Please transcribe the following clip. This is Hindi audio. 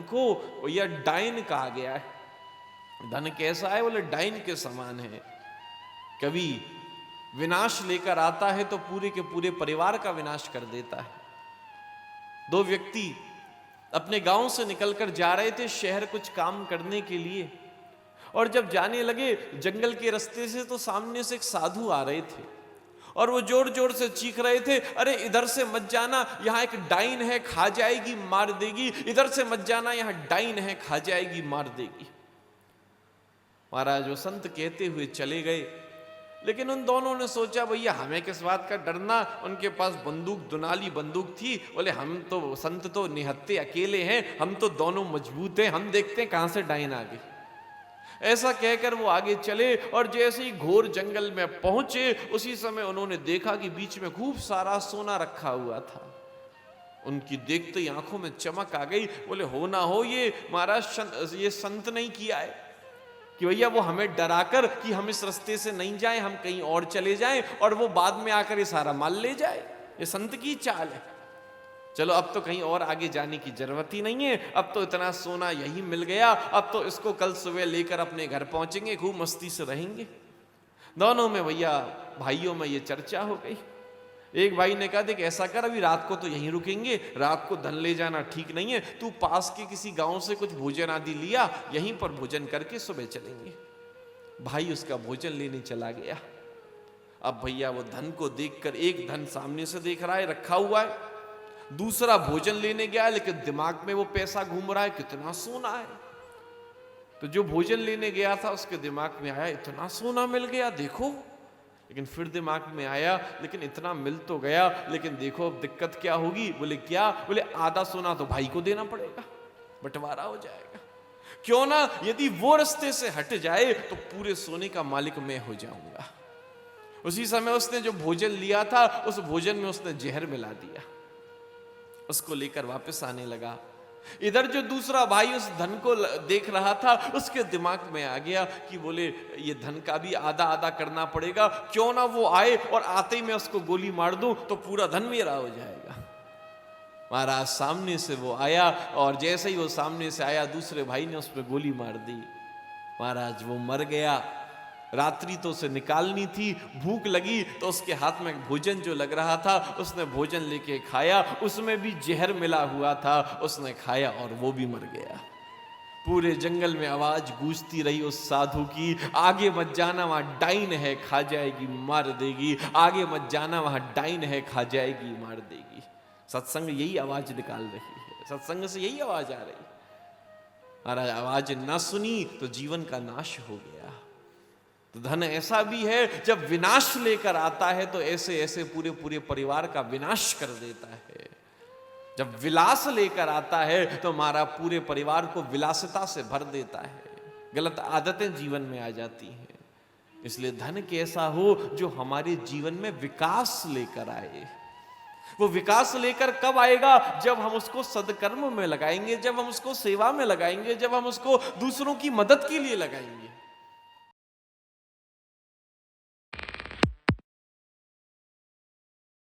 को भैया डाइन कहा गया है। धन कैसा है? बोले डाइन के समान है। कभी विनाश लेकर आता है तो पूरे के पूरे परिवार का विनाश कर देता है। दो व्यक्ति अपने गांव से निकलकर जा रहे थे शहर कुछ काम करने के लिए, और जब जाने लगे जंगल के रास्ते से तो सामने से एक साधु आ रहे थे और वो जोर जोर से चीख रहे थे, अरे इधर से मत जाना, यहां एक डाइन है, खा जाएगी, मार देगी। इधर से मत जाना, यहां डाइन है, खा जाएगी, मार देगी। महाराज वो संत कहते हुए चले गए, लेकिन उन दोनों ने सोचा भैया हमें किस बात का डरना। उनके पास बंदूक, दुनाली बंदूक थी। बोले हम तो संत तो निहत्ते अकेले हैं, हम तो दोनों मजबूत हैं, हम देखते हैं कहां से डाइन आ गई। ऐसा कहकर वो आगे चले और जैसे ही घोर जंगल में पहुंचे उसी समय उन्होंने देखा कि बीच में खूब सारा सोना रखा हुआ था। उनकी देखते ही आंखों में चमक आ गई। बोले हो ना हो ये महाराज ये संत नहीं किया है कि भैया वो हमें डराकर कि हम इस रास्ते से नहीं जाएं, हम कहीं और चले जाएं और वो बाद में आकर ये सारा माल ले जाए। ये संत की चाल है। चलो अब तो कहीं और आगे जाने की जरूरत ही नहीं है, अब तो इतना सोना यही मिल गया, अब तो इसको कल सुबह लेकर अपने घर पहुंचेंगे, खूब मस्ती से रहेंगे। दोनों में भैया भाइयों में ये चर्चा हो गई। एक भाई ने कहा देख ऐसा कर, अभी रात को तो यहीं रुकेंगे, रात को धन ले जाना ठीक नहीं है, तू पास के किसी गांव से कुछ भोजन आदि लिया, यहीं पर भोजन करके सुबह चलेंगे। भाई उसका भोजन लेने चला गया। अब भैया वो धन को देखकर, एक धन सामने से देख रहा है रखा हुआ है, दूसरा भोजन लेने गया लेकिन दिमाग में वो पैसा घूम रहा है कितना सोना है। तो जो भोजन लेने गया था उसके दिमाग में आया इतना सोना मिल गया देखो, लेकिन फिर दिमाग में आया लेकिन इतना मिल तो गया, लेकिन देखो अब दिक्कत क्या होगी। बोले क्या? बोले आधा सोना तो भाई को देना पड़ेगा, बंटवारा हो जाएगा। क्यों ना यदि वो रास्ते से हट जाए तो पूरे सोने का मालिक मैं हो जाऊंगा। उसी समय उसने जो भोजन लिया था उस भोजन में उसने जहर मिला दिया, उसको लेकर वापस आने लगा। इधर जो दूसरा भाई उस धन को देख रहा था उसके दिमाग में आ गया कि बोले ये धन का भी आधा आधा करना पड़ेगा, क्यों ना वो आए और आते ही मैं उसको गोली मार दूं तो पूरा धन मेरा हो जाएगा। महाराज सामने से वो आया और जैसे ही वो सामने से आया दूसरे भाई ने उस पर गोली मार दी। महाराज वो मर गया। रात्रि तो उसे निकालनी थी, भूख लगी तो उसके हाथ में भोजन जो लग रहा था उसने भोजन लेके खाया, उसमें भी जहर मिला हुआ था, उसने खाया और वो भी मर गया। पूरे जंगल में आवाज गूंजती रही उस साधु की, आगे मत जाना वहां डाइन है, खा जाएगी, मार देगी। आगे मत जाना वहां डाइन है, खा जाएगी, मार देगी। सत्संग यही आवाज निकाल रही है, सत्संग से यही आवाज आ रही। महाराज आवाज न सुनी तो जीवन का नाश हो गया। तो धन ऐसा भी है जब विनाश लेकर आता है तो ऐसे ऐसे पूरे पूरे परिवार का विनाश कर देता है। जब विलास लेकर आता है तो हमारा पूरे परिवार को विलासिता से भर देता है, गलत आदतें जीवन में आ जाती हैं। इसलिए धन कैसा हो जो हमारे जीवन में विकास लेकर आए। वो विकास लेकर कब आएगा? जब हम उसको सदकर्म में लगाएंगे, जब हम उसको सेवा में लगाएंगे, जब हम उसको दूसरों की मदद के लिए लगाएंगे।